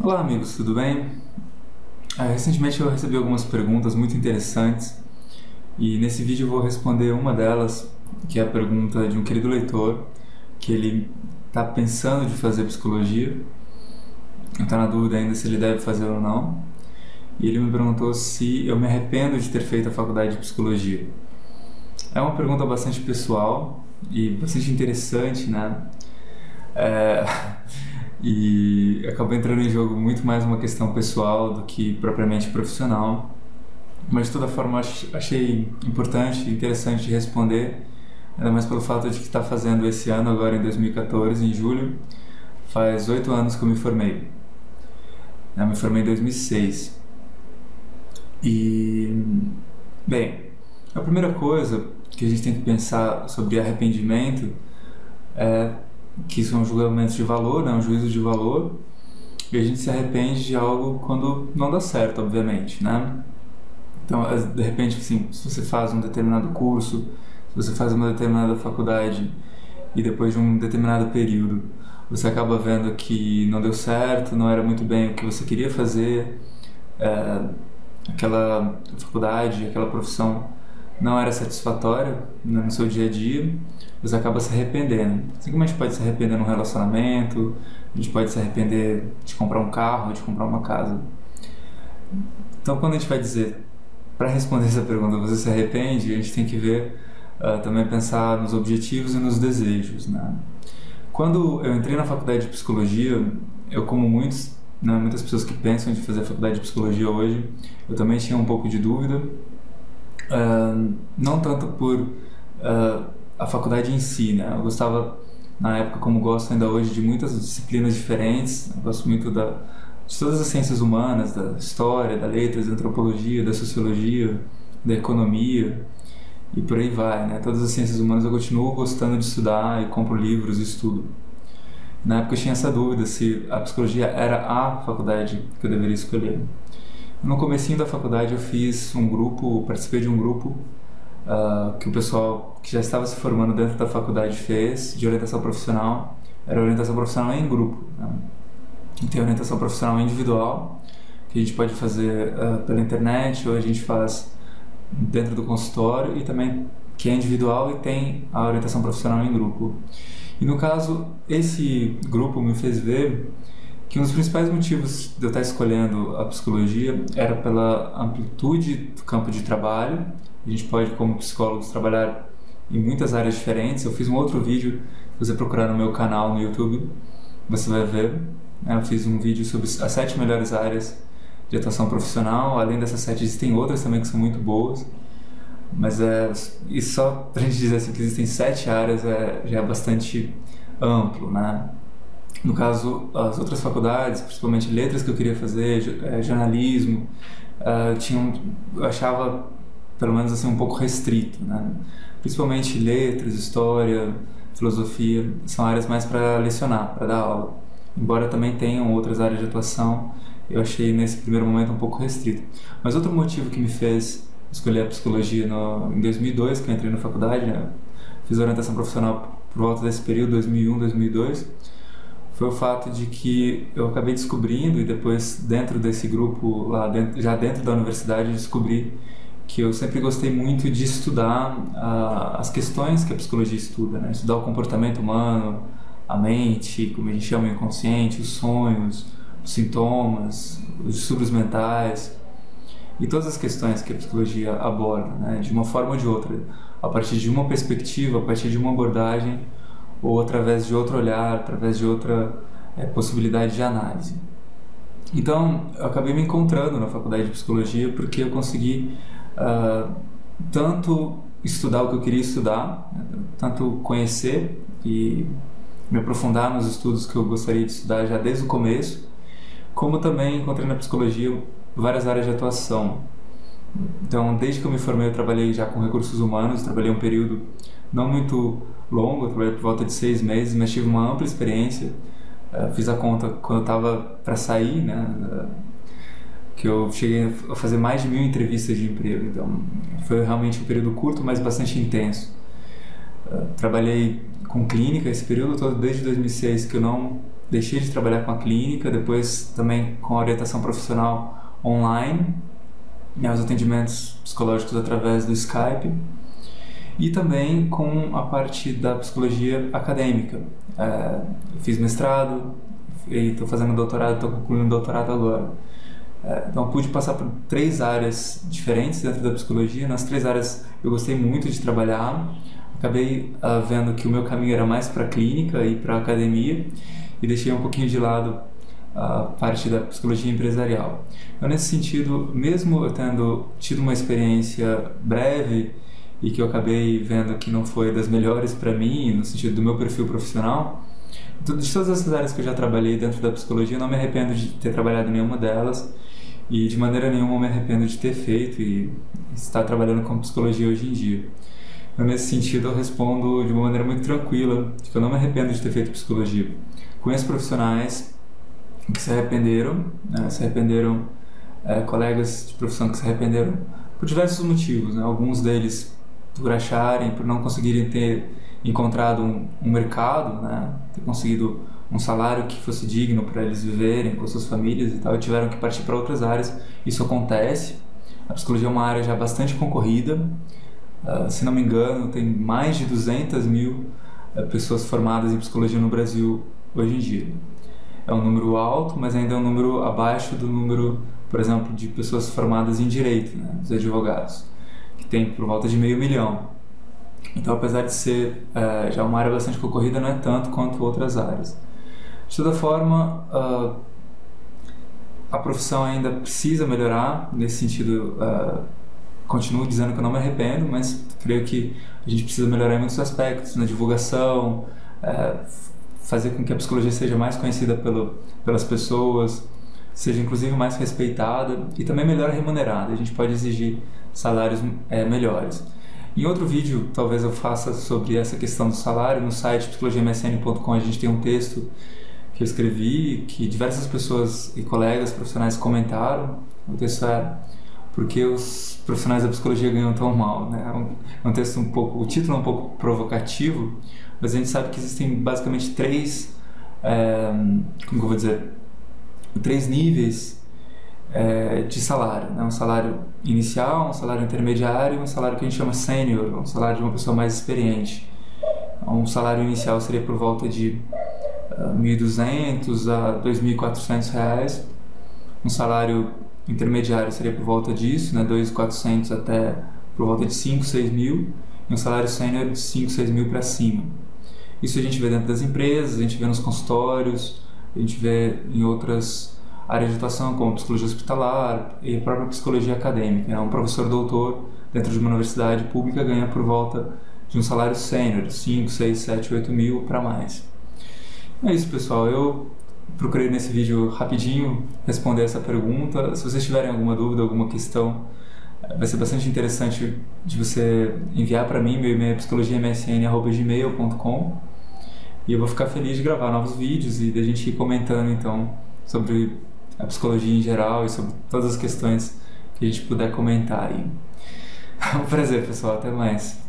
Olá, amigos, tudo bem? Recentemente eu recebi algumas perguntas muito interessantes e nesse vídeo eu vou responder uma delas, que é a pergunta de um querido leitor, que ele está pensando de fazer psicologia, está na dúvida ainda se ele deve fazer ou não, e ele me perguntou se eu me arrependo de ter feito a faculdade de psicologia. É uma pergunta bastante pessoal e bastante interessante, né? É, e acabou entrando em jogo muito mais uma questão pessoal do que propriamente profissional. Mas de toda forma achei importante e interessante de responder, ainda mais pelo fato de que está fazendo esse ano, agora em 2014, em julho, faz 8 anos que eu me formei. Eu me formei em 2006. E, bem, a primeira coisa que a gente tem que pensar sobre arrependimento é que isso é um julgamento de valor, né, um juízo de valor, e a gente se arrepende de algo quando não dá certo, obviamente, né? Então, de repente, assim, se você faz um determinado curso, se você faz uma determinada faculdade e depois de um determinado período você acaba vendo que não deu certo, não era muito bem o que você queria fazer, é, aquela faculdade, aquela profissão não era satisfatória, né, no seu dia a dia, você acaba se arrependendo. Assim como a gente pode se arrepender num relacionamento, a gente pode se arrepender de comprar um carro, de comprar uma casa. Então, quando a gente vai dizer, para responder essa pergunta, você se arrepende, a gente tem que ver, também pensar nos objetivos e nos desejos, né? Quando eu entrei na faculdade de psicologia, eu, como muitos, né, muitas pessoas que pensam de fazer a faculdade de psicologia hoje, eu também tinha um pouco de dúvida, não tanto por a faculdade em si, né? Eu gostava, na época, como gosto ainda hoje, de muitas disciplinas diferentes. Eu gosto muito de todas as ciências humanas, da história, da letras, da antropologia, da sociologia, da economia e por aí vai, né? Todas as ciências humanas eu continuo gostando de estudar e compro livros e estudo. Na época eu tinha essa dúvida se a psicologia era a faculdade que eu deveria escolher. No comecinho da faculdade eu fiz um grupo, participei de um grupo que o pessoal que já estava se formando dentro da faculdade fez, de orientação profissional. Era orientação profissional em grupo, né? Tem orientação profissional individual, que a gente pode fazer pela internet, ou a gente faz dentro do consultório, e também que é individual e tem a orientação profissional em grupo. E no caso, esse grupo me fez ver que um dos principais motivos de eu estar escolhendo a psicologia era pela amplitude do campo de trabalho. A gente pode, como psicólogos, trabalhar em muitas áreas diferentes. Eu fiz um outro vídeo, se você procurar no meu canal no YouTube, você vai ver. Eu fiz um vídeo sobre as 7 melhores áreas de atuação profissional. Além dessas 7, existem outras também que são muito boas. Mas e só pra gente dizer assim que existem 7 áreas já é bastante amplo, né? No caso, as outras faculdades, principalmente letras que eu queria fazer, jornalismo, eu achava, pelo menos assim, um pouco restrito, né? Principalmente letras, história, filosofia, são áreas mais para lecionar, para dar aula. Embora também tenham outras áreas de atuação, eu achei nesse primeiro momento um pouco restrito. Mas outro motivo que me fez escolher a psicologia em 2002, que eu entrei na faculdade, né? Fiz orientação profissional por volta desse período, 2001, 2002, foi o fato de que eu acabei descobrindo, e depois dentro desse grupo, já dentro da universidade, descobri que eu sempre gostei muito de estudar as questões que a psicologia estuda, né? Estudar o comportamento humano, a mente, como a gente chama, o inconsciente, os sonhos, os sintomas, os distúrbios mentais e todas as questões que a psicologia aborda, né? De uma forma ou de outra, a partir de uma perspectiva, a partir de uma abordagem, ou através de outro olhar, através de outra possibilidade de análise. Então, eu acabei me encontrando na faculdade de psicologia porque eu consegui tanto estudar o que eu queria estudar, né, tanto conhecer e me aprofundar nos estudos que eu gostaria de estudar já desde o começo, como também encontrei na psicologia várias áreas de atuação. Então, desde que eu me formei, eu trabalhei já com recursos humanos, trabalhei um período não muito longo, eu trabalhei por volta de 6 meses, mas tive uma ampla experiência. Fiz a conta quando eu estava para sair, né, que eu cheguei a fazer mais de 1000 entrevistas de emprego. Então, foi realmente um período curto, mas bastante intenso. Trabalhei com clínica esse período todo, desde 2006, que eu não deixei de trabalhar com a clínica, depois também com a orientação profissional online, né, os atendimentos psicológicos através do Skype, e também com a parte da psicologia acadêmica. Eu fiz mestrado e estou fazendo doutorado, estou concluindo doutorado agora. Então pude passar por 3 áreas diferentes dentro da psicologia. Nas 3 áreas eu gostei muito de trabalhar. Acabei vendo que o meu caminho era mais para a clínica e para a academia, e deixei um pouquinho de lado a parte da psicologia empresarial. Então, nesse sentido, mesmo eu tendo tido uma experiência breve e que eu acabei vendo que não foi das melhores para mim, no sentido do meu perfil profissional, de todas essas áreas que eu já trabalhei dentro da psicologia, eu não me arrependo de ter trabalhado em nenhuma delas, e de maneira nenhuma eu me arrependo de ter feito e estar trabalhando com psicologia hoje em dia. Então, nesse sentido, eu respondo de uma maneira muito tranquila, de que eu não me arrependo de ter feito psicologia. Conheço profissionais que se arrependeram, né? Colegas de profissão que se arrependeram por diversos motivos, né? Alguns deles por acharem, por não conseguirem ter encontrado um mercado, né? Ter conseguido um salário que fosse digno para eles viverem com suas famílias e tal, e tiveram que partir para outras áreas. Isso acontece. A psicologia é uma área já bastante concorrida. Se não me engano, tem mais de 200 mil pessoas formadas em psicologia no Brasil hoje em dia. É um número alto, mas ainda é um número abaixo do número, por exemplo, de pessoas formadas em direito, né, dos advogados, que tem por volta de 500 mil. Então, apesar de ser já uma área bastante concorrida, não é tanto quanto outras áreas. De toda forma, a profissão ainda precisa melhorar. Nesse sentido, continuo dizendo que eu não me arrependo, mas creio que a gente precisa melhorar em muitos aspectos, na divulgação, fazer com que a psicologia seja mais conhecida pelas pessoas, seja inclusive mais respeitada e também melhor remunerada. A gente pode exigir salários melhores. Em outro vídeo, talvez eu faça sobre essa questão do salário. No site psicologiamsn.com a gente tem um texto que eu escrevi, que diversas pessoas e colegas profissionais comentaram. O texto é "Porque os profissionais da psicologia ganham tão mal", né? É um texto o título é um pouco provocativo, mas a gente sabe que existem basicamente 3 níveis de salário, né? Um salário inicial, um salário intermediário e um salário que a gente chama sênior, um salário de uma pessoa mais experiente. Um salário inicial seria por volta de R$ 1.200 a R$ 2.400. Um salário intermediário seria por volta disso, né? 2.400 até por volta de 5, 6 mil, e um salário sênior de 5, 6 mil para cima. Isso a gente vê dentro das empresas, a gente vê nos consultórios, a gente vê em outras áreas de atuação, como psicologia hospitalar e a própria psicologia acadêmica. Um professor doutor dentro de uma universidade pública ganha por volta de um salário sênior, 5, 6, 7, 8 mil para mais. É isso, pessoal. Eu procurei nesse vídeo rapidinho responder essa pergunta. Se vocês tiverem alguma dúvida, alguma questão, vai ser bastante interessante de você enviar para mim. Meu e-mail é psicologiamsn@gmail.com, e eu vou ficar feliz de gravar novos vídeos e da gente ir comentando então sobre a psicologia em geral e sobre todas as questões que a gente puder comentar aí. É um prazer, pessoal. Até mais.